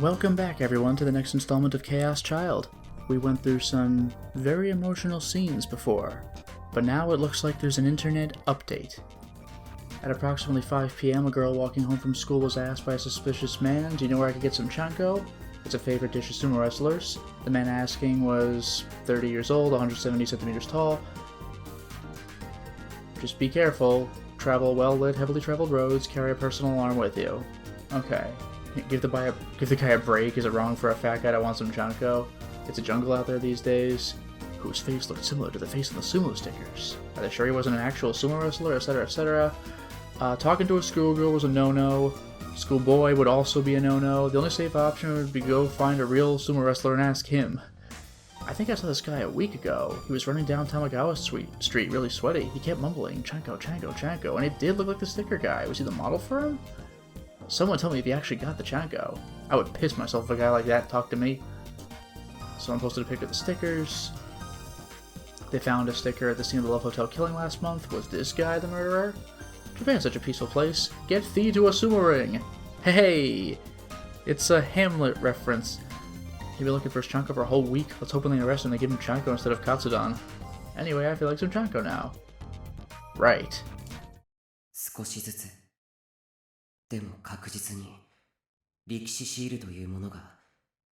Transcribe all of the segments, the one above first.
Welcome back, everyone, to the next installment of Chaos Child. We went through some very emotional scenes before, but now it looks like there's an internet update. At approximately 5 p.m., a girl walking home from school was asked by a suspicious man, "Do you know where I could get some chanko?" It's a favorite dish of sumo wrestlers. The man asking was 30 years old, 170 centimeters tall. Just be careful. Travel well-lit, heavily traveled roads. Carry a personal alarm with you. Okay. Give the guy a break. Is it wrong for a fat guy to want some chanko? It's a jungle out there these days. Whose face looked similar to the face on the sumo stickers? Are they sure he wasn't an actual sumo wrestler? Etc. etc. Talking to a schoolgirl was a no-no. Schoolboy would also be a no-no. The only safe option would be go find a real sumo wrestler and ask him. I think I saw this guy a week ago. He was running down Tamagawa Street really sweaty. He kept mumbling, "Chanko, Chanko, Chanko," and it did look like the sticker guy. Was he the model for him? Someone tell me if he actually got the chanko. I would piss myself if a guy like that talked to me. Someone posted a picture of the stickers. They found a sticker at the scene of the Love Hotel killing last month. Was this guy the murderer? Japan's such a peaceful place. Get thee to a sumo ring! Hey! It's a Hamlet reference. He'd been looking for his chanko for a whole week. Let's hope when they arrest him they give him chanko instead of katsudon. Anyway, I feel like some chanko now. Right. 少しずつでも確実に歴史シールというものが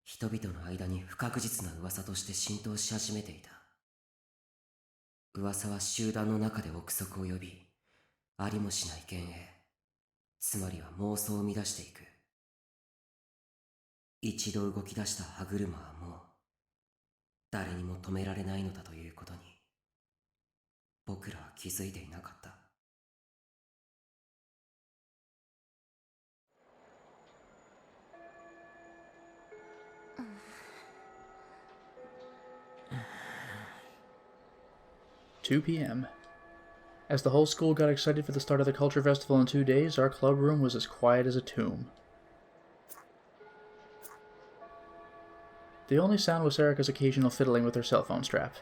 人々の間に不確実な噂として浸透し始めていた。噂は集団の中で憶測を呼び、ありもしない幻影、つまりは妄想を生み出していく。一度動き出した歯車はもう誰にも止められないのだということに僕らは気づいていなかった。2 p.m. As the whole school got excited for the start of the Culture Festival in 2 days, our club room was as quiet as a tomb. The only sound was Erica's occasional fiddling with her cell phone strap.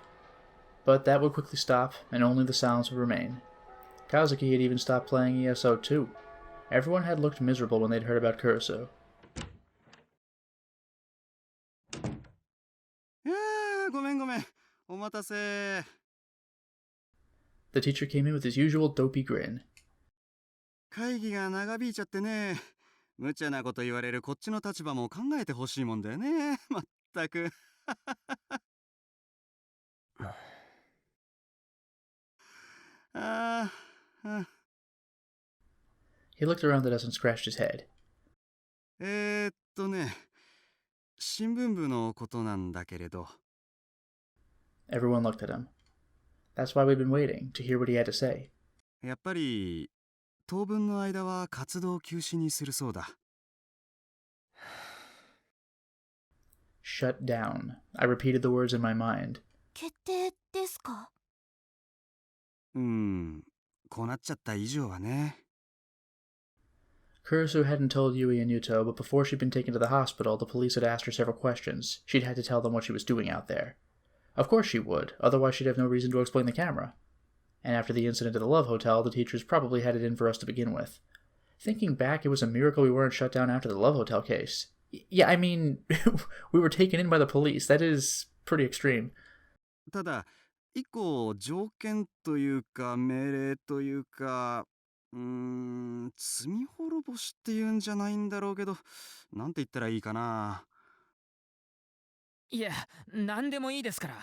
But that would quickly stop, and only the sounds would remain. Kazuki had even stopped playing ESO too. Everyone had looked miserable when they'd heard about Kurusu. The teacher came in with his usual dopey grin. 会議が長引いちゃってね。無茶なこと言われるこっちの立場も考えてほしいもんだよね。まったく。He looked around at us and scratched his head. 新聞部のことなんだけれど。Everyone looked at him. That's why we'd been waiting, to hear what he had to say. やっぱり当分の間は活動休止にするそうだ。Shut down. I repeated the words in my mind. 決定ですか？こうなっちゃった以上はね。Kurusu hadn't told Yui and Yuto, but before she'd been taken to the hospital, the police had asked her several questions. She'd had to tell them what she was doing out there. Of course she would, otherwise she'd have no reason to explain the camera. And after the incident at the Love Hotel, the teachers probably had it in for us to begin with. Thinking back, it was a miracle we weren't shut down after the Love Hotel case. Yeah, I mean, we were taken in by the police. That is pretty extreme. ただ、一個条件というか命令というか、罪滅ぼしっていうんじゃないんだろうけど、なんて言ったらいいかな。いや、なんでもいいですから。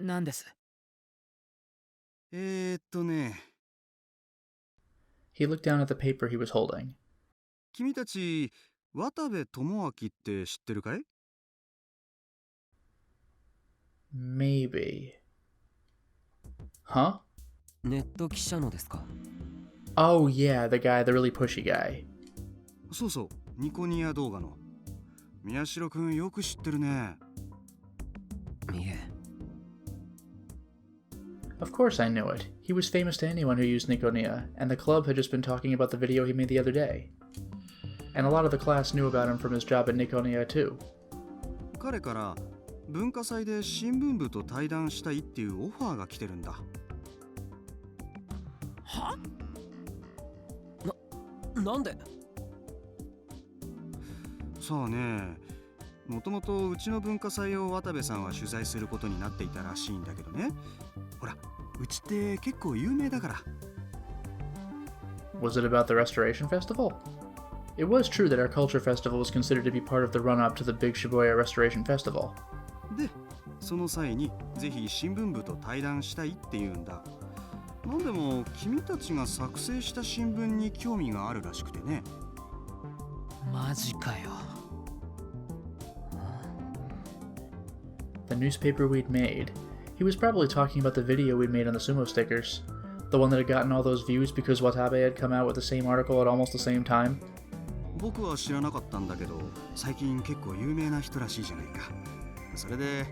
なんです。ね。He looked down at the paper he was holding. 君たち、渡部智明って知ってるかい？ Maybe. Huh? ネット記者のですか？ Oh yeah, the really pushy guy. そうそう、ニコニア動画の。宮代くんよく知ってるね。いえ。Of course I knew it. He was famous to anyone who used Nikonia, and the club had just been talking about the video he made the other day. And a lot of the class knew about him from his job at Nikonia too. 彼から文化祭で新聞部と対談したいっていうオファーが来てるんだ。は？なんで？さあね、もともとうちの文化祭を渡部さんは取材することになっていたらしいんだけどね。ほら、うちって結構有名だから。Was it about the Restoration Festival? It was true that our culture festival was considered to be part of the run-up to the big Shibuya Restoration Festival. で、その際にぜひ新聞部と対談したいって言うんだ。なんでも君たちが作成した新聞に興味があるらしくてね。マジかよ。The newspaper we'd made. He was probably talking about the video we'd made on the sumo stickers. The one that had gotten all those views because Watabe had come out with the same article at almost the same time. 僕は知らなかったんだけど、最近結構有名な人らしいじゃないか。それで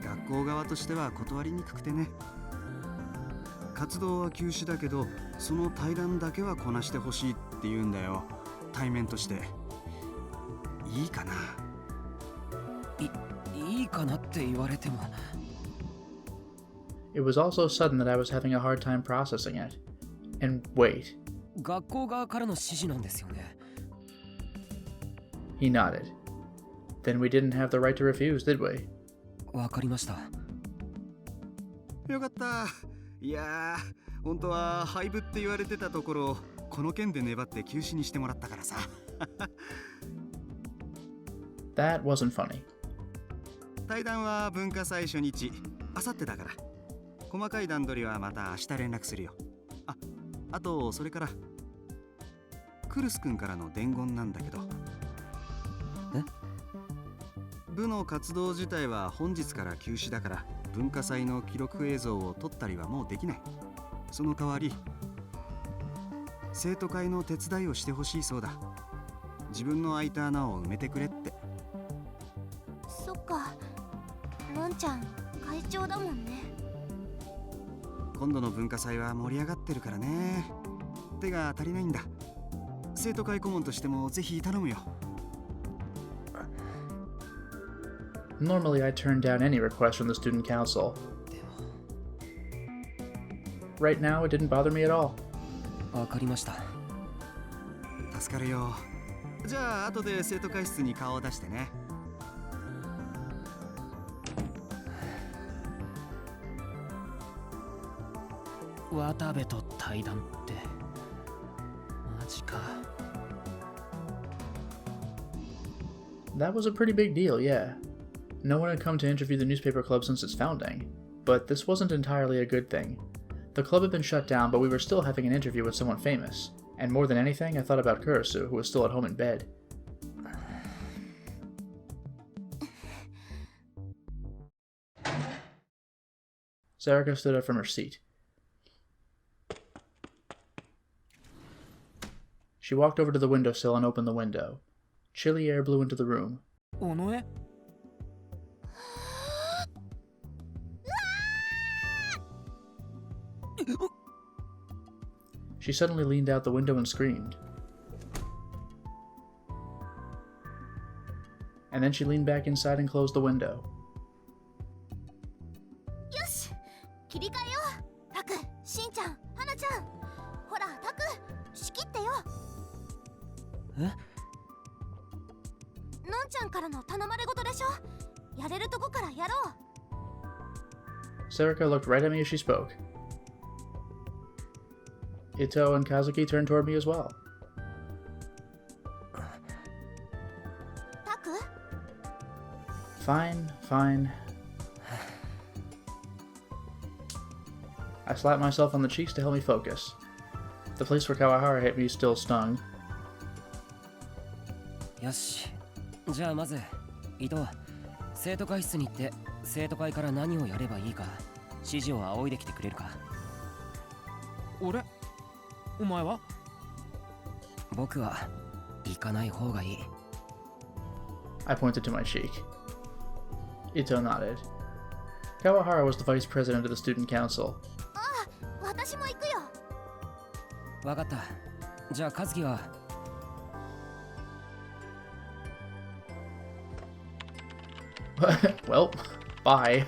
学校側としては断りにくくてね。活動は休止だけど、その対談だけはこなしてほしいって言うんだよ。対面として。いいかな。いいかなって言われても。It was all so sudden that I was having a hard time processing it. And wait. 学校側からの指示なんですよね。He nodded. Then we didn't have the right to refuse, did we? わかりました。よかった。いやー、本当は廃部って言われてたところ、この件で粘って休止にしてもらったからさ。That wasn't funny. 対談は文化祭初日、あさってだから。細かい段取りはまた明日連絡するよ。あとそれからクルス君からの伝言なんだけど。部の活動自体は本日から休止だから、文化祭の記録映像を撮ったりはもうできない。その代わり生徒会の手伝いをしてほしいそうだ。自分の空いた穴を埋めてくれって。そっか、のんちゃん会長だもんね。今度の文化祭は盛り上がってるからね。手が足りないんだ。生徒会顧問としてもぜひ頼むよ。Normally, I turn down any request from the student council. Right now, it didn't bother me at all. わかりました。助かるよ。じゃあ後で生徒会室に顔を出してね。渡部と対談ってマジか。That was a pretty big deal, yeah. No one had come to interview the newspaper club since its founding, but this wasn't entirely a good thing. The club had been shut down, but we were still having an interview with someone famous, and more than anything, I thought about Kurisu, who was still at home in bed. Sarika stood up from her seat. She walked over to the windowsill and opened the window. Chilly air blew into the room. 尾上？She suddenly leaned out the window and screamed. And then she leaned back inside and closed the window. よし、切り替えよう。タク、しんちゃん、はなちゃん。ほら、タク、仕切ってよ。え？のんちゃんからの頼まれ事でしょ。やれるとこからやろう。Sarika looked right at me as she spoke. Ito and Kazuki turned toward me as well. タク？ Fine, fine. I slapped myself on the cheeks to help me focus. The place where Kawahara hit me still stung. よし。じゃあまず、伊藤、生徒会室に行って生徒会から何をやればいいか指示を仰いできてくれるか。俺？お前は？僕は行かない方がいい。I pointed to my cheek. Ito nodded. Kawahara was the vice president of the student council. ああ、私も行くよ。わかった。じゃあ和樹は。Well, bye.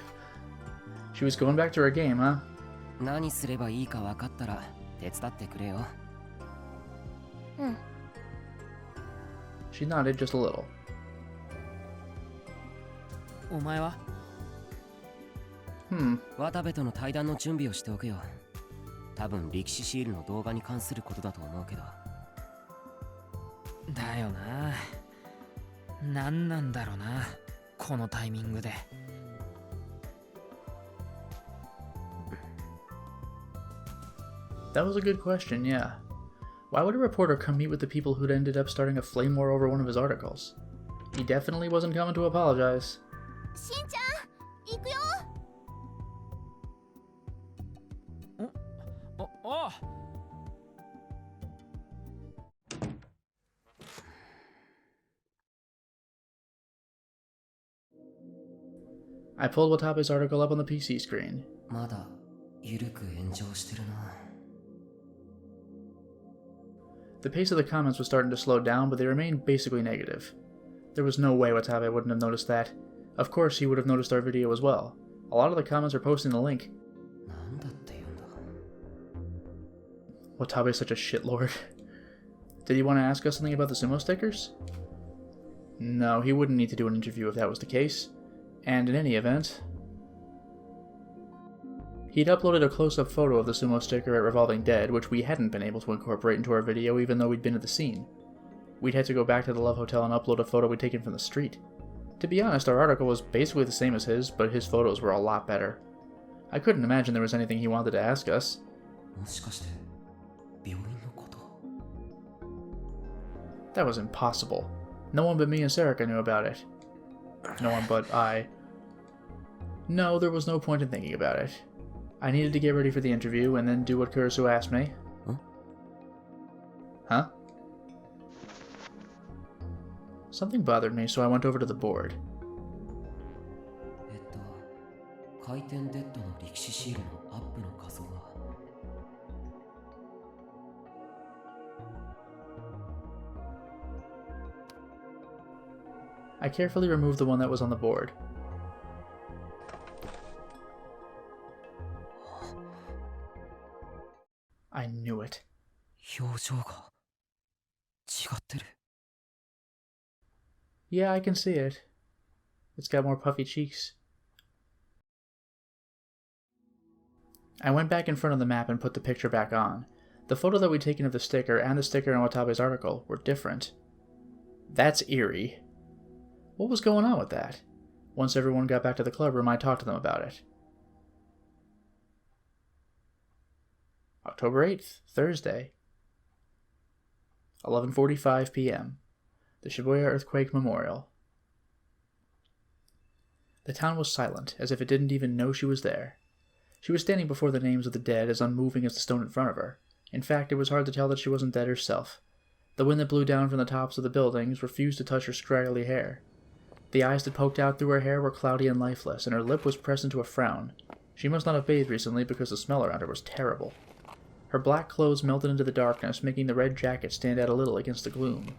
She was going back to her game, huh? 何すればいいか分かったら手伝ってくれよ。うん。 She nodded just a little. お前は 渡部との対談の準備をしておくよ。多分力士シールの動画に関することだと思うけど。だよな。何なんだろうな、このタイミングで。That was a good question, yeah. Why would a reporter come meet with the people who'd ended up starting a flame war over one of his articles? He definitely wasn't coming to apologize. しんちゃん、行くよ。おう。 I pulled Watabe's article up on the PC screen. まだ緩く炎上してるな。 The pace of the comments was starting to slow down, but they remained basically negative. There was no way Watabe wouldn't have noticed that. Of course, he would have noticed our video as well. A lot of the comments are posting the link. なんだって言うんだ。 Watabe's such a shitlord. Did he want to ask us something about the sumo stickers? No, he wouldn't need to do an interview if that was the case. And in any event, he'd uploaded a close-up photo of the sumo sticker at Revolving Dead, which we hadn't been able to incorporate into our video even though we'd been at the scene. We'd had to go back to the Love Hotel and upload a photo we'd taken from the street. To be honest, our article was basically the same as his, but his photos were a lot better. I couldn't imagine there was anything he wanted to ask us. もしかして病院のこと？ That was impossible. No one but me and Serica knew about it. No one but I. No, there was no point in thinking about it. I needed to get ready for the interview and then do what Kurisu asked me. Huh? Something bothered me, so I went over to the board. 回転デッドの力士シールのアップの画像は。 I carefully removed the one that was on the board. I knew it. 表情が違ってる。 Yeah, I can see it. It's got more puffy cheeks. I went back in front of the map and put the picture back on. The photo that we'd taken of the sticker and the sticker in Watabe's article were different. That's eerie. What was going on with that? Once everyone got back to the club room, I talked to them about it. October 8th, Thursday. 11:45 p.m. The Shibuya Earthquake Memorial. The town was silent, as if it didn't even know she was there. She was standing before the names of the dead, as unmoving as the stone in front of her. In fact, it was hard to tell that she wasn't dead herself. The wind that blew down from the tops of the buildings refused to touch her scraggly hair. The eyes that poked out through her hair were cloudy and lifeless, and her lip was pressed into a frown. She must not have bathed recently because the smell around her was terrible. Her black clothes melted into the darkness, making the red jacket stand out a little against the gloom.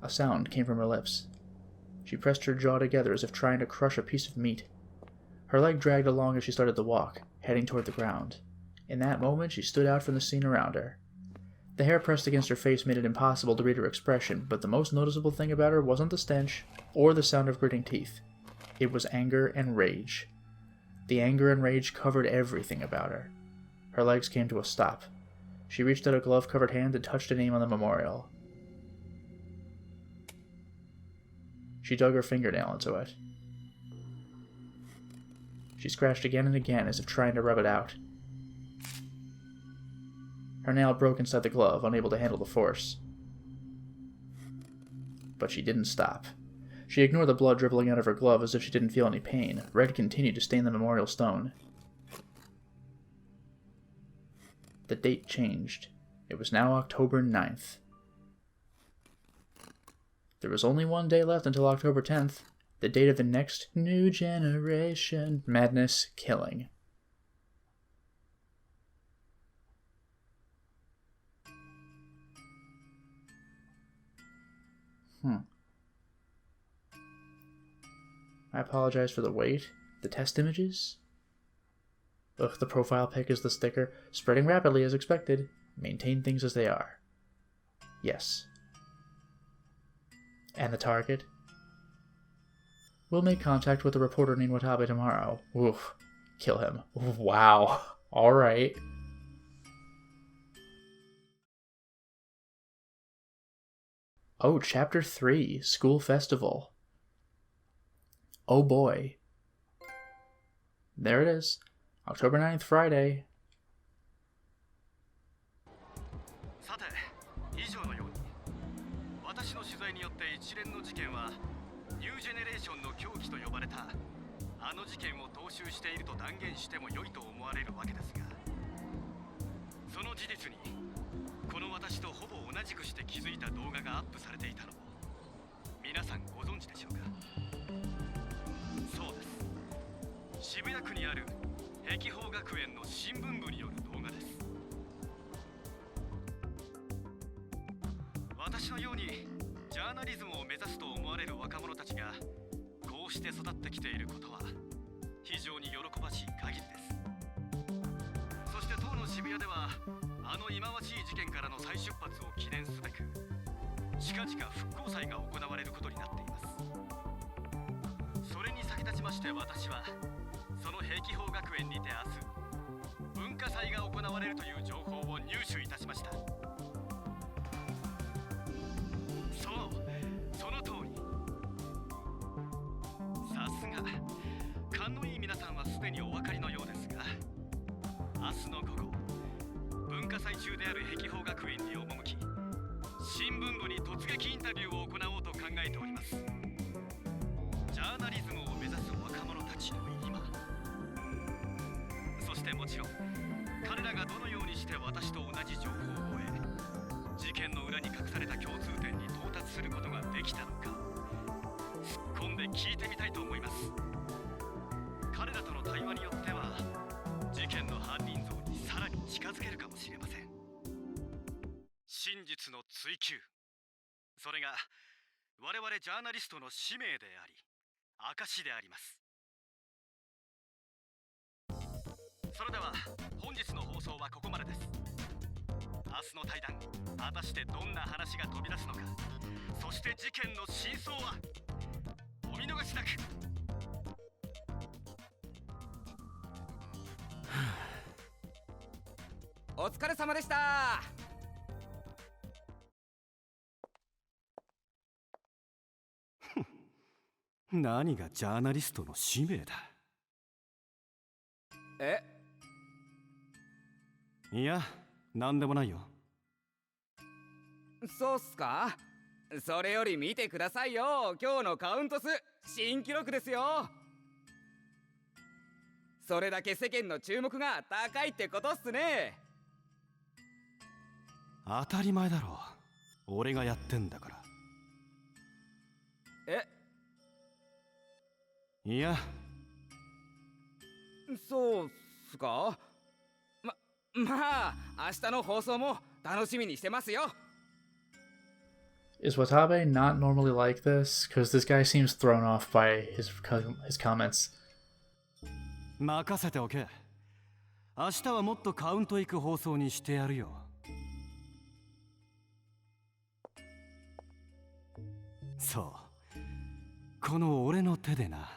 A sound came from her lips. She pressed her jaw together as if trying to crush a piece of meat. Her leg dragged along as she started to walk, heading toward the ground. In that moment, she stood out from the scene around her. The hair pressed against her face made it impossible to read her expression, but the most noticeable thing about her wasn't the stench, or the sound of gritting teeth. It was anger and rage. The anger and rage covered everything about her. Her legs came to a stop. She reached out a glove-covered hand and touched a name on the memorial. She dug her fingernail into it. She scratched again and again as if trying to rub it out. Her nail broke inside the glove, unable to handle the force. But she didn't stop. She ignored the blood dribbling out of her glove as if she didn't feel any pain. Red continued to stain the memorial stone. The date changed. It was now October 9th. There was only one day left until October 10th, the date of the next New Generation Madness killing. I apologize for the wait. The test images? Ugh, the profile pic is the sticker, spreading rapidly as expected. Maintain things as they are. Yes. And the target? We'll make contact with the reporter named Watabe tomorrow. Oof. Kill him. Wow. Alright. Oh, Chapter 3, School Festival. Oh boy. There it is. October 9th, Friday. さて、以上のように私の取材によって一連の事件はニュージェネレーションの狂気と呼ばれたあの事件を踏襲していると断言しても良いと思われるわけですが、その事実にこの私とほぼ同じくして気づいた動画がアップされていたのを皆さんご存知でしょうか。そうです、渋谷区にある碧峰学園の新聞部による動画です。私のようにジャーナリズムを目指すと思われる若者たちがこうして育ってきていることは非常に喜ばしい限りです。そして当の渋谷ではあの忌まわしい事件からの再出発を記念すべく近々復興祭が行われることになっています。それに先立ちまして私はその碧峰学園にて明日文化祭が行われるという情報を入手いたしました。そう、その通り。さすが勘のいい皆さんはすでにお分かりのようですが、明日の午後文化祭中である碧峰学園に赴き新聞部に突撃インタビューを行おうと考えております。ジャーナリズムを目指す若者たちの今、そしてもちろん彼らがどのようにして私と同じ情報を得事件の裏に隠された共通点に到達することができたのか突っ込んで聞いてみたいと思います。彼らとの対話によっては事件の犯人像にさらに近づけるかもしれません。真実の追求、それが我々ジャーナリストの使命であり証であります。それでは本日の放送はここまでです。明日の対談、果たしてどんな話が飛び出すのか、そして事件の真相はお見逃しなく。お疲れ様でした。何がジャーナリストの使命だ。え？いや、なんでもないよ。そうっすか？それより見てくださいよ、今日のカウント数新記録ですよ。それだけ世間の注目が高いってことっすね。当たり前だろう、俺がやってんだから。え？いや、そうっすか？まあ明日の放送も楽しみにしてますよ。Is Watabe not normally like this? Because this guy seems thrown off by his comments. 任せておけ。明日はもっとカウントいく放送にしてやるよ。そう、この俺の手でな。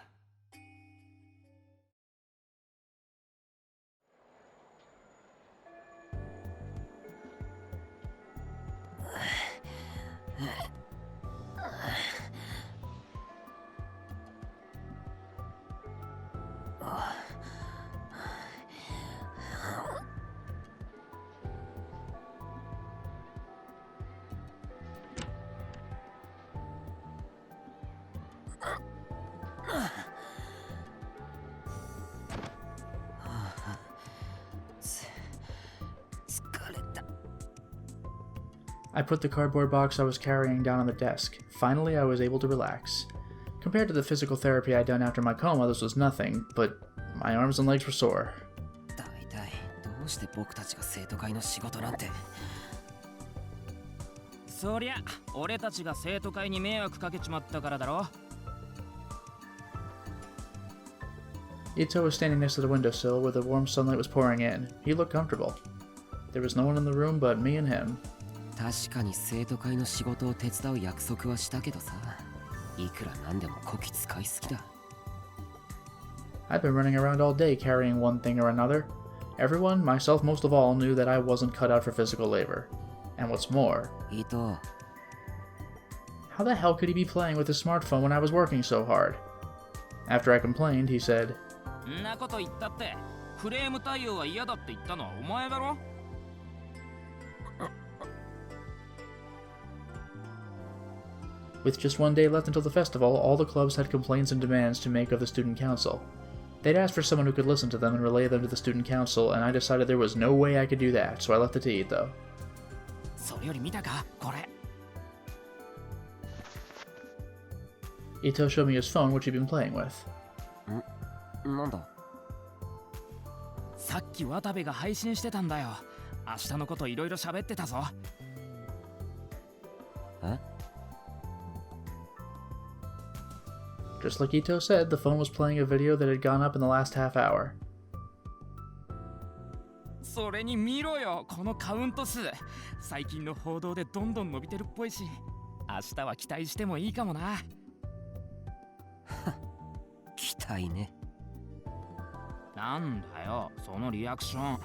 I put the cardboard box I was carrying down on the desk. Finally, I was able to relax. Compared to the physical therapy I'd done after my coma, this was nothing, but my arms and legs were sore. 大体どうして僕たちが生徒会の仕事なんて。そりゃ俺たちが生徒会に迷惑かけちまったからだろ。Ito was standing next to the windowsill where the warm sunlight was pouring in. He looked comfortable. There was no one in the room but me and him. 確かに生徒会の仕事を手伝う約束はしたけどさ、いくらなんでもこき使いすぎだ。 I've been running around all day carrying one thing or another. Everyone, myself most of all, knew that I wasn't cut out for physical labor. And what's more, 伊藤、 how the hell could he be playing with his smartphone when I was working so hard? After I complained, he said, んなこと言ったって、クレーム対応は嫌だって言ったのはお前だろ。With just one day left until the festival, all the clubs had complaints and demands to make of the student council. They'd asked for someone who could listen to them and relay them to the student council, and I decided there was no way I could do that, so I left it to Ito. それより見たかこれ。 Ito showed me his phone, which he'd been playing with. なんだ。さっき渡部が配信してたんだよ。明日のこといろいろ喋ってたぞ。え？ Just like Ito said, the phone was playing a video that had gone up in the last half hour. それに見ろよ、このカウント数。最近の報道でどんどん伸びてるっぽいし、明日は期待してもいいかもな。期待ね。なんだよ、そのリアクション。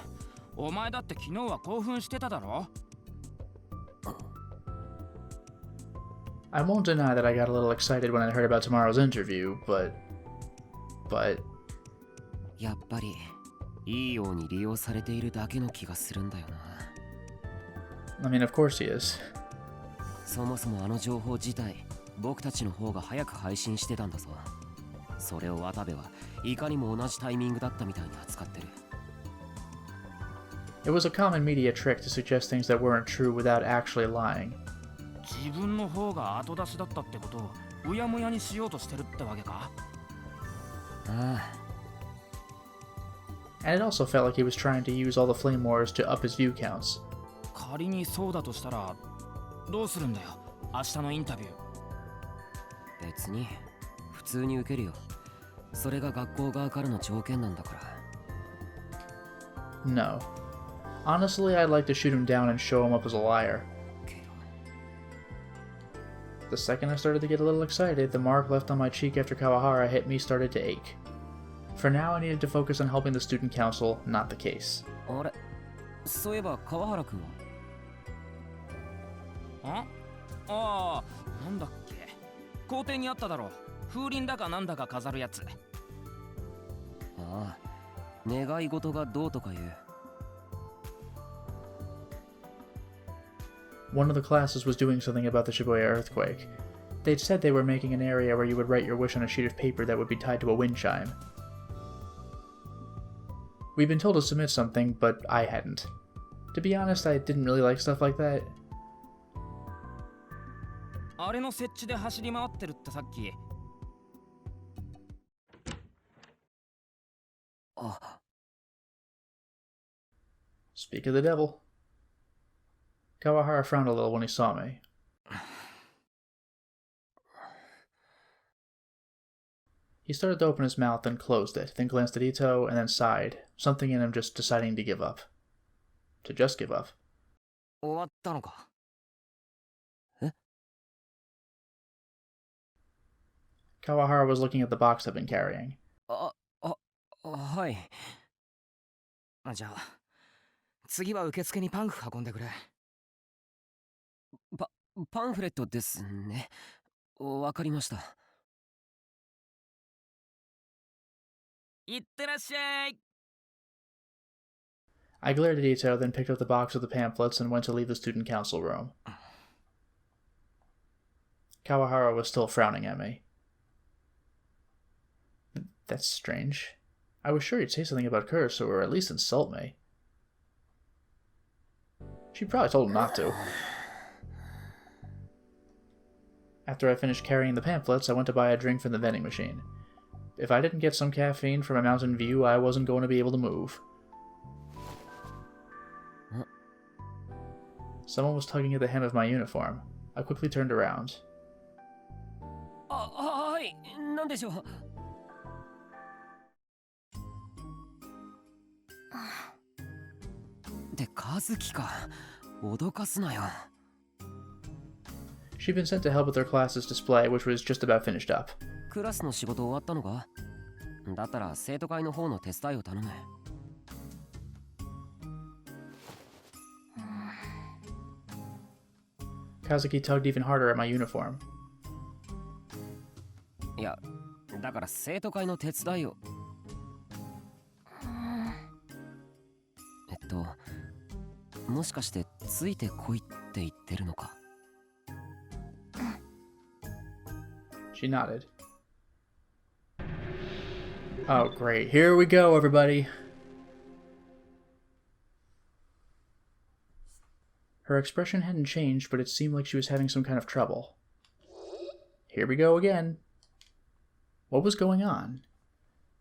お前だって昨日は興奮してただろ。 I won't deny that I got a little excited when I heard about tomorrow's interview, but... やっぱりいいように利用されているだけの気がするんだよな。 I mean, of course he is. そもそもあの情報自体、僕たちの方が早く配信してたんだぞ。それを渡部はいかにも同じタイミングだったみたいに扱ってる。 It was a common media trick to suggest things that weren't true without actually lying. 自分の方が後出しだったってことをうやむやにしようとしてるってわけか。ああ。 And it also felt like he was trying to use all the flame wars to up his view counts. 仮にそうだとしたらどうするんだよ、明日のインタビュー。別に普通に受けるよ。それが学校側からの条件なんだから。 No. Honestly, I'd like to shoot him down and show him up as a liar. The second I started to get a little excited, the mark left on my cheek after Kawahara hit me started to ache. For now, I needed to focus on helping the student council, not the case. あれ、そういえば川原君は？ああ、なんだっけ。校庭にあっただろ。風鈴だかなんだか飾るやつ。ああ、願い事がどうとか言う。 One of the classes was doing something about the Shibuya earthquake. They'd said they were making an area where you would write your wish on a sheet of paper that would be tied to a wind chime. We'd been told to submit something, but I hadn't. To be honest, I didn't really like stuff like that. あれの設置で走り回ってるってさっき。あ、 Speak of the devil. Kawahara frowned a little when he saw me. He started to open his mouth, then closed it, then glanced at Ito, and then sighed, something in him just deciding to give up. To just give up. 終わったのか。え？ Kawahara was looking at the box I've been carrying. はい。じゃあ、次は受付にパンフ運んでくれ。パンフレットですね。わかりました。いってらっしゃい。 I glared at Ito, then picked up the box of the pamphlets and went to leave the student council room. Kawahara was still frowning at me. That's strange. I was sure he'd say something about curse, or at least insult me. She probably told him not to. After I finished carrying the pamphlets, I went to buy a drink from the vending machine. If I didn't get some caffeine from a mountain view, I wasn't going to be able to move. Someone was tugging at the hem of my uniform. I quickly turned around. はい、なんでしょう。って和樹か。脅かすなよ。She'd been sent to help with their class's display, which was just about finished up. クラスの仕事終わったのか？だったら生徒会の方の手伝いを頼む。Kazuki tugged even harder at my uniform. いや、だから生徒会の手伝いを。もしかしてついてこいって言ってるのか？ She nodded. Oh, great. Here we go, everybody. Her expression hadn't changed, but it seemed like she was having some kind of trouble. Here we go again. What was going on?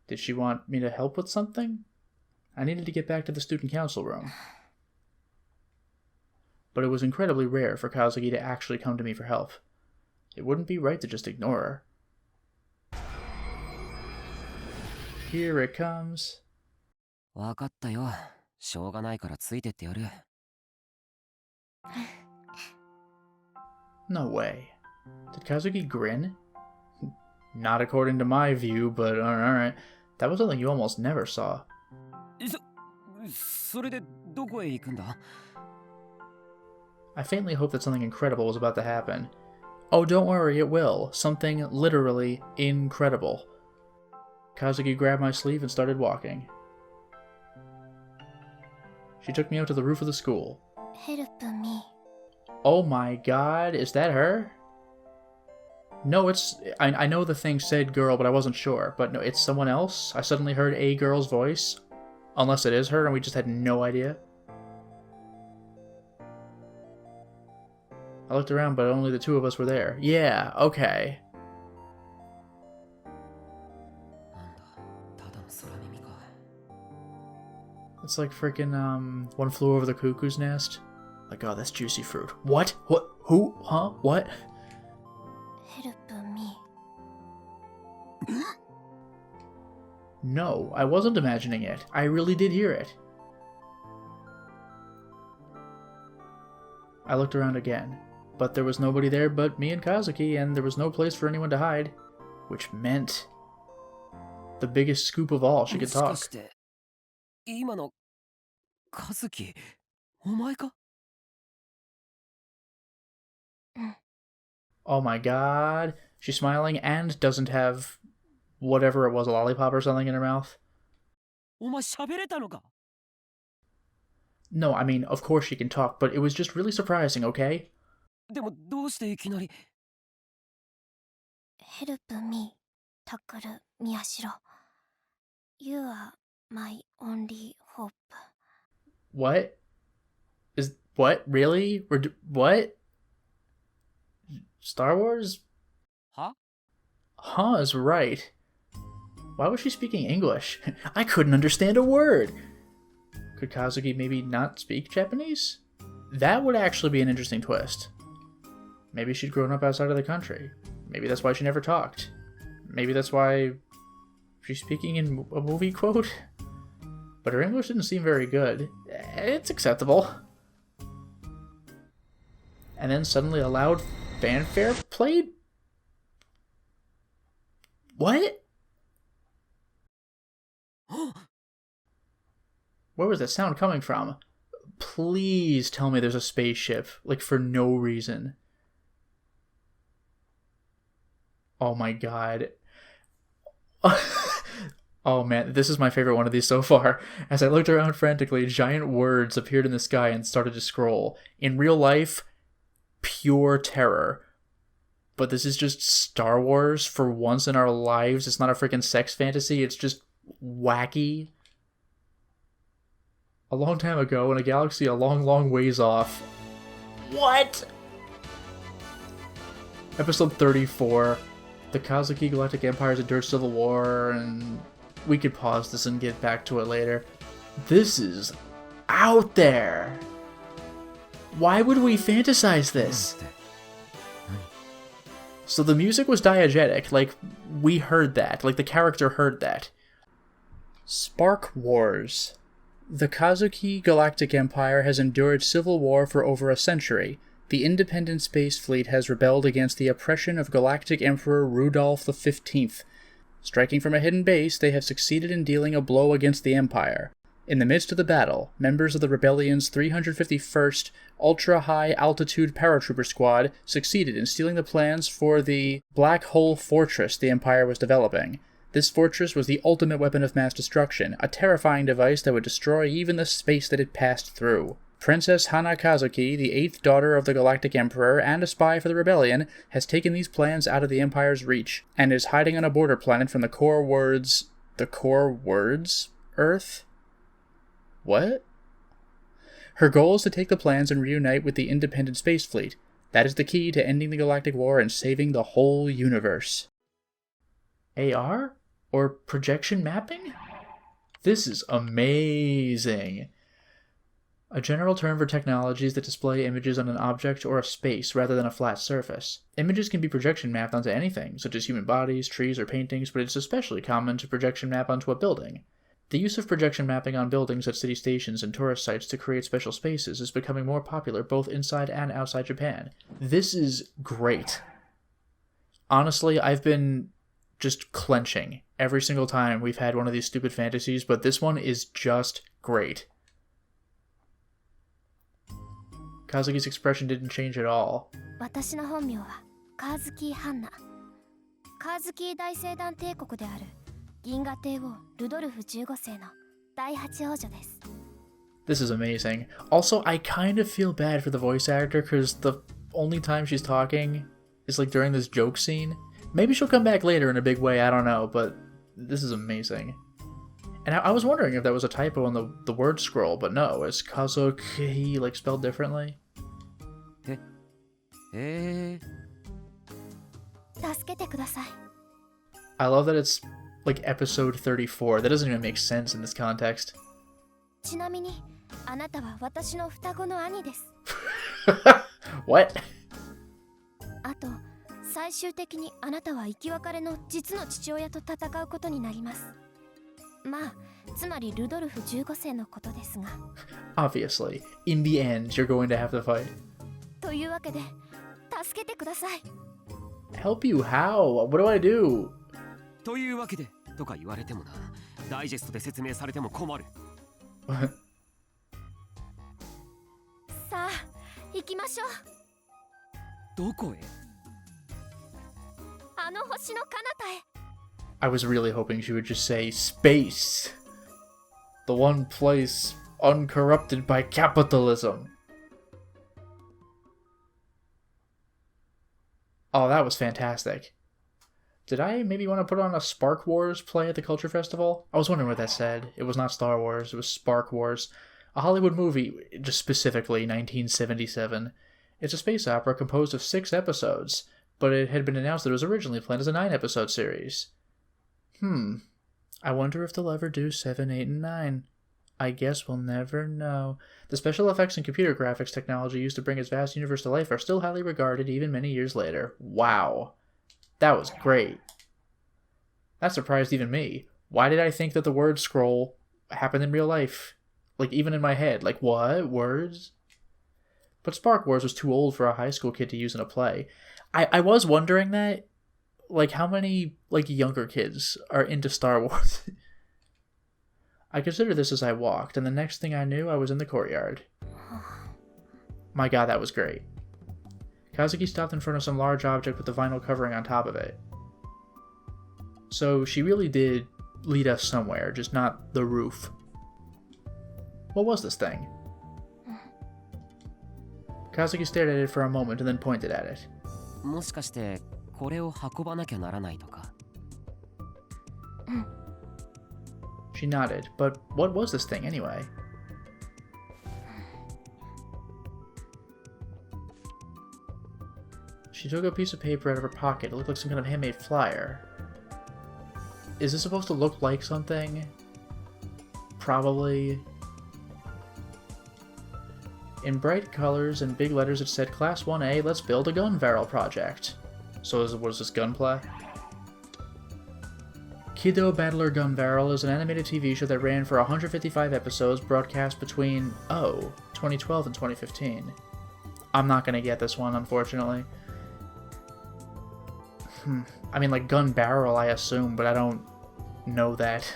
Did she want me to help with something? I needed to get back to the student council room. But it was incredibly rare for Kazuki to actually come to me for help. It wouldn't be right to just ignore her. Here it comes. わかったよ。しょうがないからついてってやる。No way. Did Kazuki grin? Not according to my view, but alright. That was something you almost never saw. それでどこへ行くんだ？ I faintly hoped that something incredible was about to happen. Oh, don't worry, it will. Something literally incredible. Kazuki grabbed my sleeve and started walking. She took me out to the roof of the school. Help me. Oh my god, is that her? No, it's... I know the thing said girl, but I wasn't sure. But no, it's someone else? I suddenly heard a girl's voice. Unless it is her, and we just had no idea. I looked around, but only the two of us were there. Yeah, okay. It's like freaking, One Flew Over the Cuckoo's Nest. Like, oh, that's juicy fruit. What? What? Who? Huh? What? Help me. No, I wasn't imagining it. I really did hear it. I looked around again, but there was nobody there but me and Kazuki, and there was no place for anyone to hide. Which meant... the biggest scoop of all, she could talk. 今のカズキ、お前か? Oh my god. She's smiling and doesn't have whatever it was, a lollipop or something in her mouth. お前喋れたのか? No, I mean, of course she can talk, but it was just really surprising, okay? でもどうしていきなり? Help me, タクル宮代. You are my only hope. What? What? Really? What? Star Wars? Huh? Huh is right. Why was she speaking English? I couldn't understand a word! Could Kazuki maybe not speak Japanese? That would actually be an interesting twist. Maybe she'd grown up outside of the country. Maybe that's why she never talked. Maybe that's why she's speaking in a movie quote? But her English didn't seem very good. It's acceptable. And then suddenly a loud fanfare played? What? Where was that sound coming from? Please tell me there's a spaceship, like for no reason. Oh my god. Oh man, this is my favorite one of these so far. As I looked around frantically, giant words appeared in the sky and started to scroll. In real life, pure terror. But this is just Star Wars for once in our lives. It's not a freaking sex fantasy, it's just wacky. A long time ago, in a galaxy a long, long ways off. What? Episode 34. The Kazuki Galactic Empire's endured civil war, and we could pause this and get back to it later. This is out there! Why would we fantasize this? So the music was diegetic, like, we heard that, like the character heard that. Spark Wars. The Kazuki Galactic Empire has endured civil war for over a century. The independent space fleet has rebelled against the oppression of Galactic Emperor Rudolph XV. Striking from a hidden base, they have succeeded in dealing a blow against the Empire. In the midst of the battle, members of the rebellion's 351st Ultra-High-Altitude Paratrooper Squad succeeded in stealing the plans for the Black Hole Fortress the Empire was developing. This fortress was the ultimate weapon of mass destruction, a terrifying device that would destroy even the space that it passed through. Princess Hana Kazuki, the 8th daughter of the Galactic Emperor and a spy for the rebellion, has taken these plans out of the Empire's reach, and is hiding on a border planet from the core words... Earth? What? Her goal is to take the plans and reunite with the independent space fleet. That is the key to ending the Galactic War and saving the whole universe. AR? Or projection mapping? This is amazing! A general term for technologies that display images on an object or a space rather than a flat surface. Images can be projection mapped onto anything, such as human bodies, trees, or paintings, but it's especially common to projection map onto a building. The use of projection mapping on buildings at city stations and tourist sites to create special spaces is becoming more popular both inside and outside Japan. This is great. Honestly, I've been just clenching every single time we've had one of these stupid fantasies, but this one is just great. Kazuki's expression didn't change at all. 私の本名はカズキ・ハンナ。カズキ大聖団帝国である銀河帝王ルドルフ15世の第8王女です。This is amazing. Also, I kind of feel bad for the voice actor because the only time she's talking is like during this joke scene. Maybe she'll come back later in a big way, I don't know, but this is amazing. And I was wondering if that was a typo on the word scroll, but no, it's Kazuki, like spelled differently. 助けてください。 I love that it's like episode 34. That doesn't even make sense in this context. ちなみに、あなたは私の双子の兄です。What? あと、最終的にあなたは生き別れの実の父親と戦うことになります。まあ、つまりルドルフ15世のことですが。Obviously, in the end, you're going to have to fight. というわけで、助けてください。Help you? How? What do I do? というわけでとか言われてもな、ダイジェストで説明されても困る。さあ、行きましょう。どこへ？あの星の彼方へ。I was really hoping she would just say space. The one place uncorrupted by capitalism. Oh, that was fantastic. Did I maybe want to put on a Spark Wars play at the Culture Festival? I was wondering what that said. It was not Star Wars, it was Spark Wars. A Hollywood movie, just specifically 1977. It's a space opera composed of 6 episodes, but it had been announced that it was originally planned as a 9-episode series. I wonder if they'll ever do 7, 8, and 9. I guess we'll never know. The special effects and computer graphics technology used to bring its vast universe to life are still highly regarded even many years later. Wow. That was great. That surprised even me. Why did I think that the word scroll happened in real life? Like, even in my head. Like, what? Words? But Spark Wars was too old for a high school kid to use in a play. I was wondering that. Like, how many, like, younger kids are into Star Wars? I considered this as I walked, and the next thing I knew, I was in the courtyard. My god, that was great. Kazuki stopped in front of some large object with the vinyl covering on top of it. So she really did lead us somewhere, just not the roof. What was this thing? Kazuki stared at it for a moment and then pointed at it. もしかしてこれを運ばなきゃならないとか。She nodded, but what was this thing anyway? She took a piece of paper out of her pocket. It looked like some kind of handmade flyer. Is this supposed to look like something? Probably. In bright colors and big letters it said, Class 1A, let's build a gun barrel project. So was this gunplay? Kiddo Battler Gun Barrel is an animated TV show that ran for 155 episodes broadcast between, 2012 and 2015. I'm not gonna get this one, unfortunately. I mean, like, gun barrel, I assume, but I don't know that.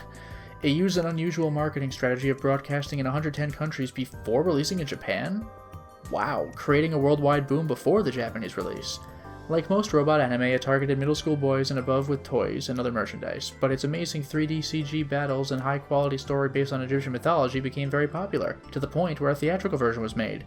It used an unusual marketing strategy of broadcasting in 110 countries before releasing in Japan? Wow, creating a worldwide boom before the Japanese release. Like most robot anime, it targeted middle school boys and above with toys and other merchandise, but its amazing 3D CG battles and high-quality story based on Egyptian mythology became very popular, to the point where a theatrical version was made.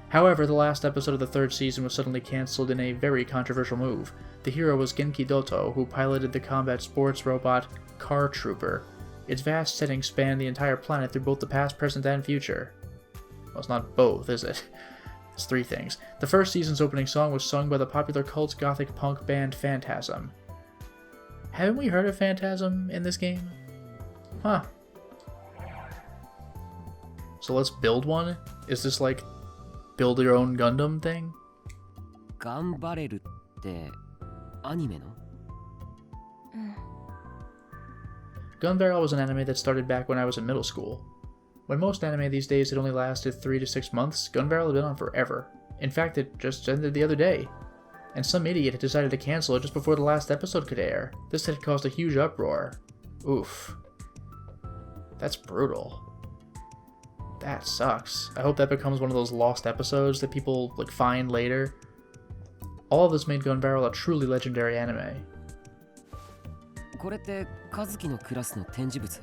However, the last episode of the third season was suddenly cancelled in a very controversial move. The hero was Genki Doto, who piloted the combat sports robot Car Trooper. Its vast setting spanned the entire planet through both the past, present, and future. Well, it's not both, is it? It's three things. The first season's opening song was sung by the popular cult gothic punk band Phantasm. Haven't we heard of Phantasm in this game? Huh. So let's build one? Is this like build your own Gundam thing? 頑張れるってアニメの Gun Barrel was an anime that started back when I was in middle school. When most anime these days had only lasted 3 to 6 months, Gun Barrel had been on forever. In fact, it just ended the other day. And some idiot had decided to cancel it just before the last episode could air. This had caused a huge uproar. Oof. That's brutal. That sucks. I hope that becomes one of those lost episodes that people like find later. All of this made Gun Barrel a truly legendary anime. これって和樹のクラスの展示物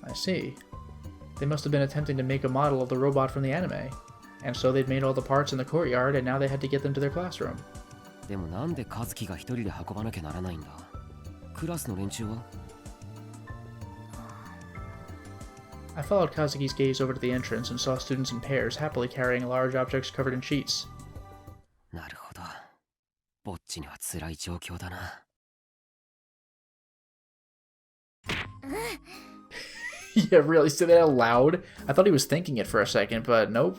I see. They must have been attempting to make a model of the robot from the anime. And so they'd made all the parts in the courtyard and now they had to get them to their classroom. でもなんで和樹が一人で運ばなきゃならないんだクラスの連中は I followed Kazuki's gaze over to the entrance and saw students in pairs happily carrying large objects covered in sheets. なるほどぼっちには辛い状況だな Yeah, really? Say that out loud? I thought he was thinking it for a second, but nope.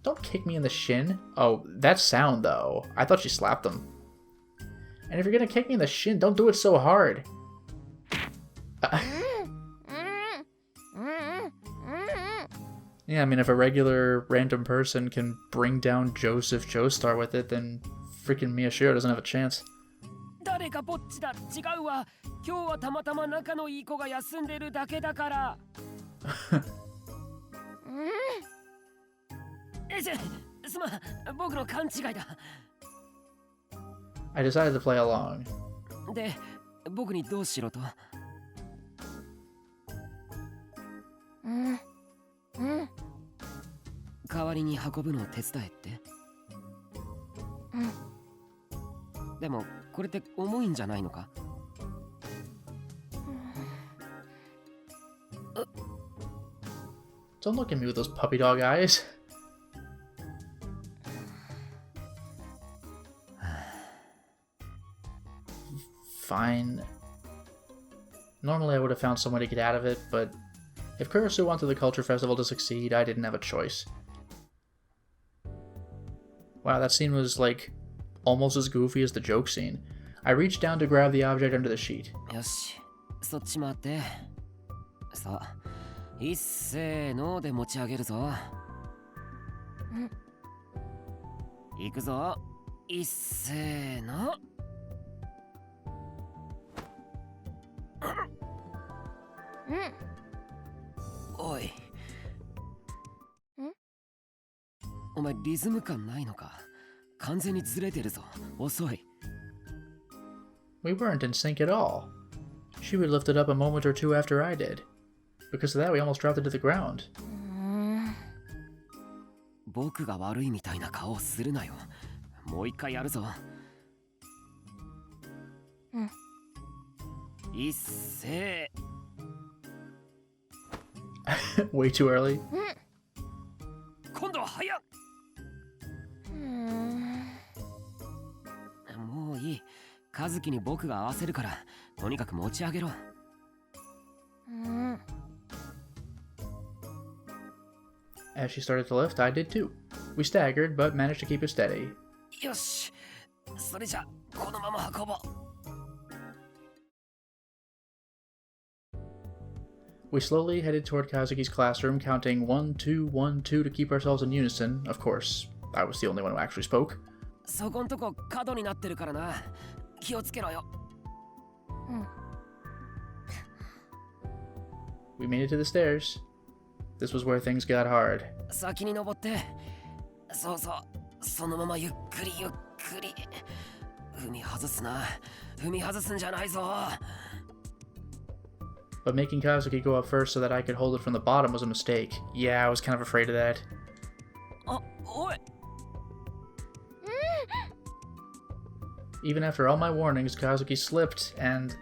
Don't kick me in the shin. Oh, that sound though. I thought she slapped him. And if you're gonna kick me in the shin, don't do it so hard. Yeah, I mean, if a regular random person can bring down Joseph Joestar with it, then freaking Miyashiro doesn't have a chance. 誰がぼっちだ違うわ今日はたまたま仲のいい子が休んでるだけだからすまん僕の勘違いだ I decided to play along. で僕にどうしろと代わりに運ぶのを手伝えってでもこれって重いんじゃないのか Don't look at me with those puppy dog eyes. Fine. Normally I would have found some way to get out of it, but if Kurisu wanted the Culture Festival to succeed, I didn't have a choice. Wow, that scene was, like, almost as goofy as the joke scene. I reached down to grab the object under the sheet. よしそっち回ってさあいっせーので持ち上げるぞ行くぞいっせーのおいお前リズム感ないのか完全にずれてるぞ遅い We weren't in sync at all. She would lift it up a moment or two after I did. Because of that, we almost dropped it to the ground. 僕が悪いみたいな顔するなよもう一回やるぞいっせー Way too early. 今度は早っもういい和樹に僕が合わせるからとにかく持ち上げろ As she started to lift, I did too. We staggered, but managed to keep it steady. よしそれじゃこのまま運ぼう We slowly headed toward Kazuki's classroom, counting 1, 2, 1, 2 to keep ourselves in unison. Of course, I was the only one who actually spoke. そこんとこ角になってるからな。気をつけろよ。We made it to the stairs. This was where things got hard. 先に登って。そうそう。そのままゆっくりゆっくり。踏み外すな。踏み外すんじゃないぞ。But making Kazuki go up first so that I could hold it from the bottom was a mistake. Yeah, I was kind of afraid of that. あ、おい。Even after all my warnings, Kazuki slipped and...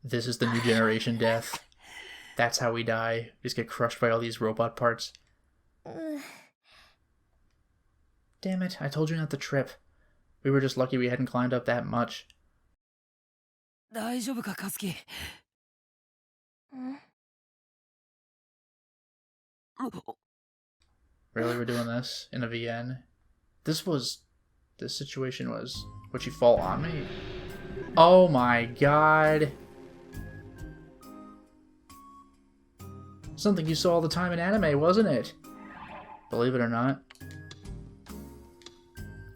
This is the new generation death. That's how we die. We just get crushed by all these robot parts. Damn it, I told you not to trip. We were just lucky we hadn't climbed up that much. 大丈夫か、カズキ。Really, we're doing this in a VN? This situation was... Would she fall on me? Oh my god! Something you saw all the time in anime, wasn't it? Believe it or not.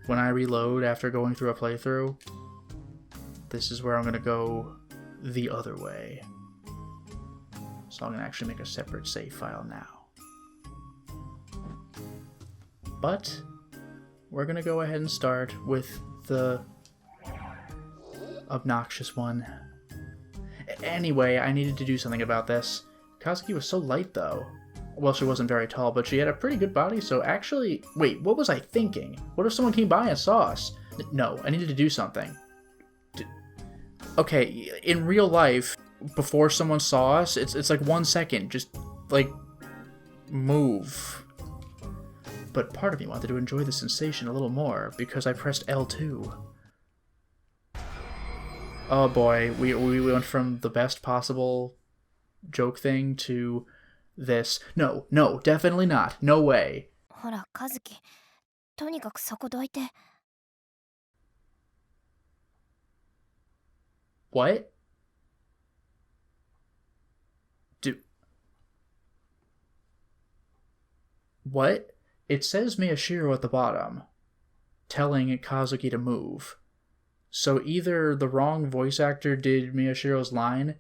When I reload after going through a playthrough, this is where I'm gonna go the other way. So I'm gonna actually make a separate save file now. But we're gonna go ahead and start with the obnoxious one. Anyway, I needed to do something about this. Kazuki was so light, though. Well, she wasn't very tall, but she had a pretty good body, so actually... Wait, what was I thinking? What if someone came by and saw us? No, I needed to do something. Okay, in real life, before someone saw us, it's like 1 second. Just, like, move. But part of me wanted to enjoy the sensation a little more, because I pressed L2. Oh boy, we went from the best possible joke thing to this. No, definitely not. No way. ほら、カズキ。とにかくそこどいて。What? What? It says Miyashiro at the bottom, telling Kazuki to move. So either the wrong voice actor did Miyashiro's line,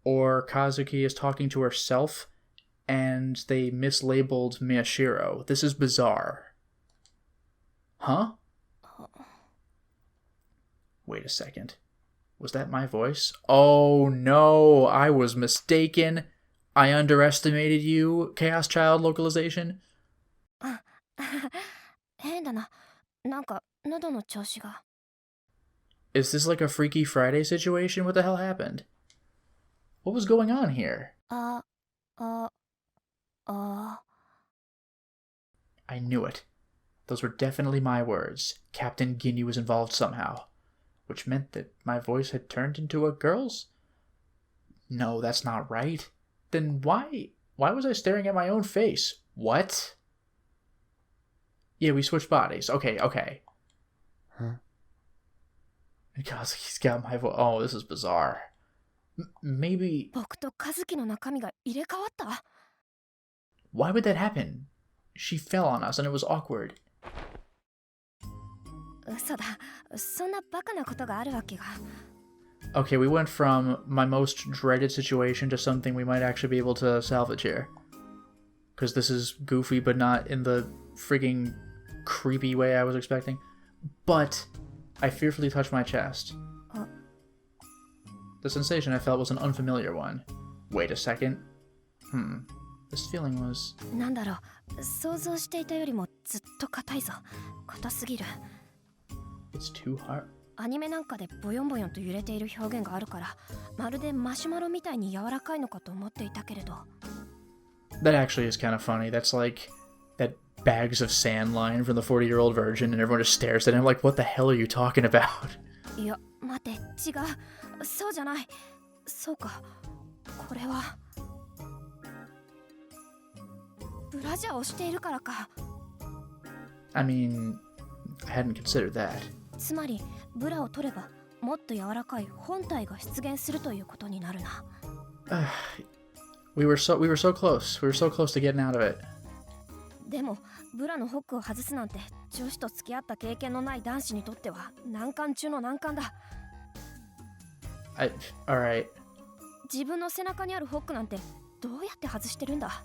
or Kazuki is talking to herself, and they mislabeled Miyashiro. This is bizarre. Huh? Wait a second. Was that my voice? Oh no, I was mistaken. I underestimated you, Chaos Child localization. 変だな。なんか喉の調子が。Is this like a Freaky Friday situation? What the hell happened? What was going on here? I knew it. Those were definitely my words. Captain Ginyu was involved somehow. Which meant that my voice had turned into a girl's? No, that's not right. Then why was I staring at my own face? What? Yeah, we switched bodies. Okay. Huh? Because he's got my voice. Oh, this is bizarre. Maybe... 僕とカズキの中身が入れ替わった？ Why would that happen? She fell on us and it was awkward. 嘘だ。そんなバカなことがあるわけが。Okay, we went from my most dreaded situation to something we might actually be able to salvage here. Because this is goofy, but not in the frigging creepy way I was expecting. But I fearfully touched my chest. The sensation I felt was an unfamiliar one. Wait a second. This feeling was... なんだろう。想像していたよりもずっと硬いぞ。硬すぎる。It's too hard. アニメなんかでボヨンボヨンと揺れている表現があるから、まるでマシュマロみたいに柔らかいのかと思っていたけれど。That actually is kind of funny. That's like that bags of sand line from the 40-year-old virgin, and everyone just stares at him like, what the hell are you talking about? いや、待て、違う。そうじゃない。そうか。これは。ブラジャーをしているからか。 I mean, I hadn't considered that. つまりブラを取ればもっと柔らかい本体が出現するということになるな。We were so close. We were so close to getting out of it. でもブラのホックを外すなんて女子と付き合った経験のない男子にとっては難関中の難関だ。 Alright. 自分の背中にあるホックなんてどうやって外してるんだ。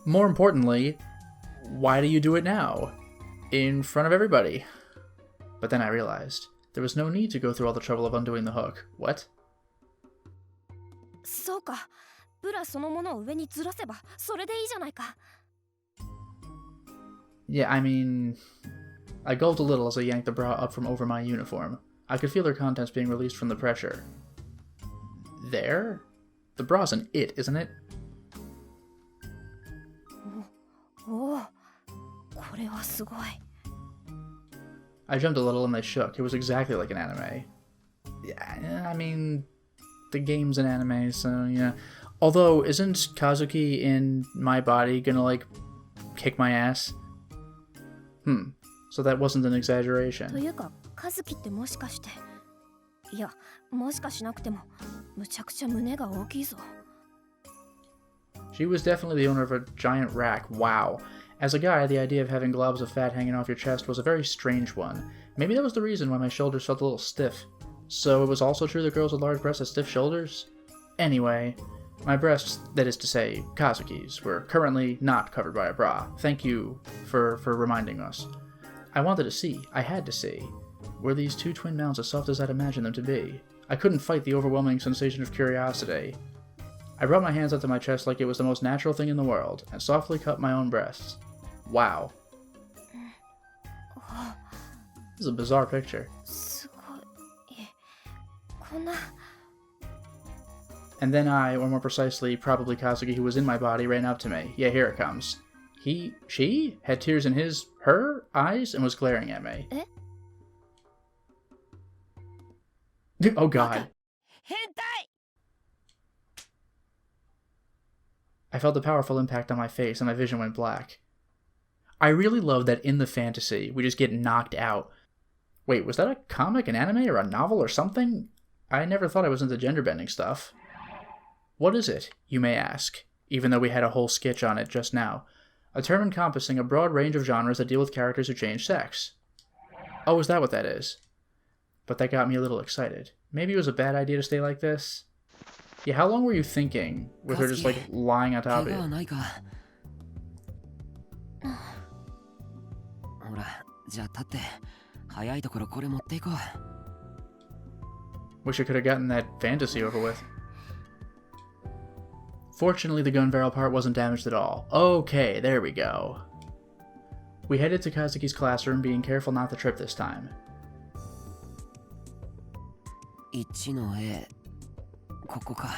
More importantly, why do you do it now? In front of everybody. But then I realized there was no need to go through all the trouble of undoing the hook. What? そうか、ブラそのものを上にずらせばそれでいいじゃないか。 Yeah, I mean, I gulped a little as I yanked the bra up from over my uniform. I could feel their contents being released from the pressure. There? The bra's an it, isn't it? おお、これはすごい。 I jumped a little and they shook. It was exactly like an anime. Yeah, I mean, the game's an anime, so yeah. Although, isn't Kazuki in my body gonna, like, kick my ass? So that wasn't an と exaggeration. いうか、カズキってもしかして、いや、もしかしなくてもむちゃくちゃ胸が大きいぞ。 She was definitely the owner of a giant rack. Wow. As a guy, the idea of having globs of fat hanging off your chest was a very strange one. Maybe that was the reason why my shoulders felt a little stiff. So it was also true that girls with large breasts had stiff shoulders? Anyway, my breasts, that is to say, Kazuki's, were currently not covered by a bra. Thank you for reminding us. I wanted to see, I had to see. Were these two twin mounds as soft as I'd imagined them to be? I couldn't fight the overwhelming sensation of curiosity. I brought my hands up to my chest like it was the most natural thing in the world, and softly cut my own breasts. Wow. This is a bizarre picture. すごい。こんな。 And then I, or more precisely, probably Kazuki, who was in my body, ran up to me. Yeah, here it comes. She had tears in her eyes and was glaring at me. Eh? Oh god. 変態。 I felt a powerful impact on my face and my vision went black. I really love that in the fantasy, we just get knocked out. Wait, was that a comic, an anime, or a novel or something? I never thought I was into gender bending stuff. What is it, you may ask, even though we had a whole sketch on it just now. A term encompassing a broad range of genres that deal with characters who change sex. Oh, is that what that is? But that got me a little excited. Maybe it was a bad idea to stay like this? Yeah, how long were you thinking with her just, like, lying on top of 怪我は you? ないか。ほら、じゃあ立って、早いところこれ持っていこう。 Wish I could have gotten that fantasy over with. Fortunately, the gun barrel part wasn't damaged at all. Okay, there we go. We headed to Kazuki's classroom, being careful not to trip this time. 1の A、ここか。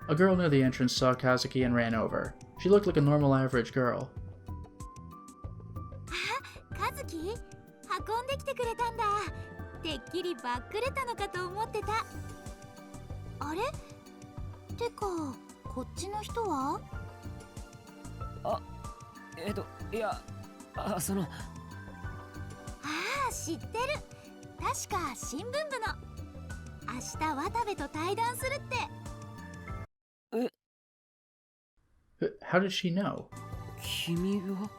A girl near the entrance saw Kazuki and ran over. She looked like a normal average girl. カズキ運んできてくれたんだ。てっきりバックれたのかと思ってた。あれてかこっちの人は？いや、その。ああ知ってる。確か新聞部の。明日渡部と対談するって。 How did she know? 君は？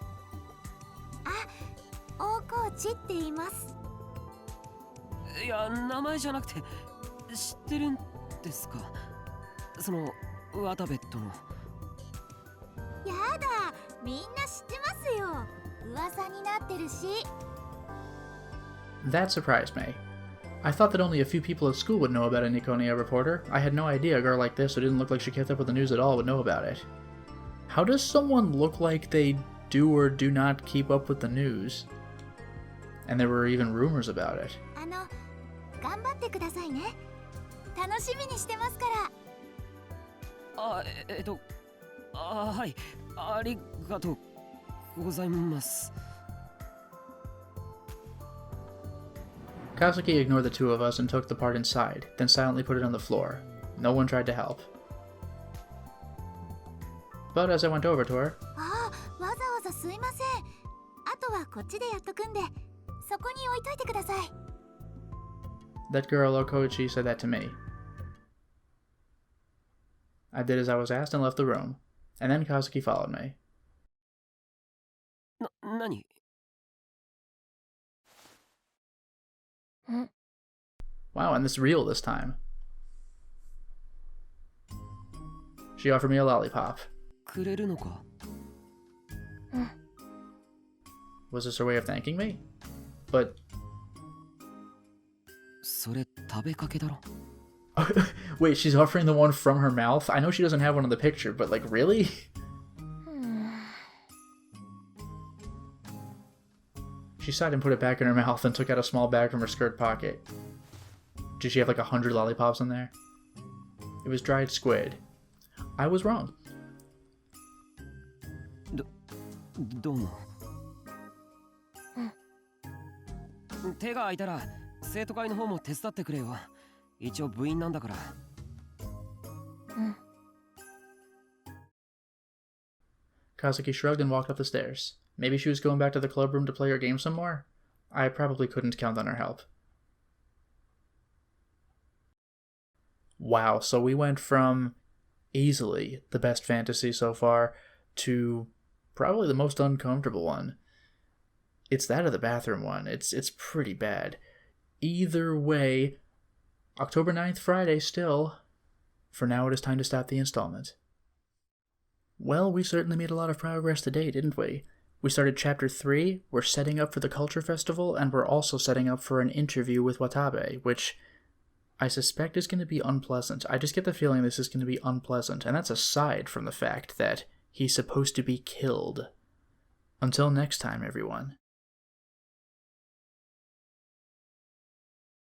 大河内って言います。いや、名前じゃなくて、知ってるんですか？その、渡部との。やだ、みんな知ってますよ。噂になってるし。 That surprised me. I thought that only a few people at school would know about a Nikonia reporter. I had no idea a girl like this who didn't look like she kept up with the news at all would know about it. How does someone look like they do or do not keep up with the news? And there were even rumors about it. 頑張ってくださいね。楽しみにしてますから。はい、ありがとうございます。 Kazuki ignored the two of us and took the part inside, then silently put it on the floor. No one tried to help. but as I went over to her, ああ、わざわざすいません。あとはこっちでやっとくんで、そこに置いといてください。 that girl Okoichi said that to me. I did as I was asked and left the room, and then Kazuki followed me. 何? Wow, and it's real this time. She offered me a lollipop. くれるのか? Was this her way of thanking me? But それ食べかけだろ? wait, she's offering the one from her mouth? I know she doesn't have one in the picture, but like, really? She sighed and put it back in her mouth and took out a small bag from her skirt pocket. Did she have like 100 lollipops in there? It was dried squid. I was wrong. どうも。手が空いたら生徒会の方も手伝ってくれよ。一応部員なんだから。Kazuki shrugged and walked up the stairs. Maybe she was going back to the club room to play her game some more? I probably couldn't count on her help. Wow, so we went from easily the best fantasy so far to probably the most uncomfortable one. It's that or the bathroom one. It's pretty bad. Either way, October 9th, Friday still. For now, it is time to stop the installment. Well, we certainly made a lot of progress today, didn't we? We started Chapter 3, we're setting up for the Culture Festival, and we're also setting up for an interview with Watabe, which I suspect is going to be unpleasant. I just get the feeling this is going to be unpleasant, and that's aside from the fact that he's supposed to be killed. Until next time, everyone.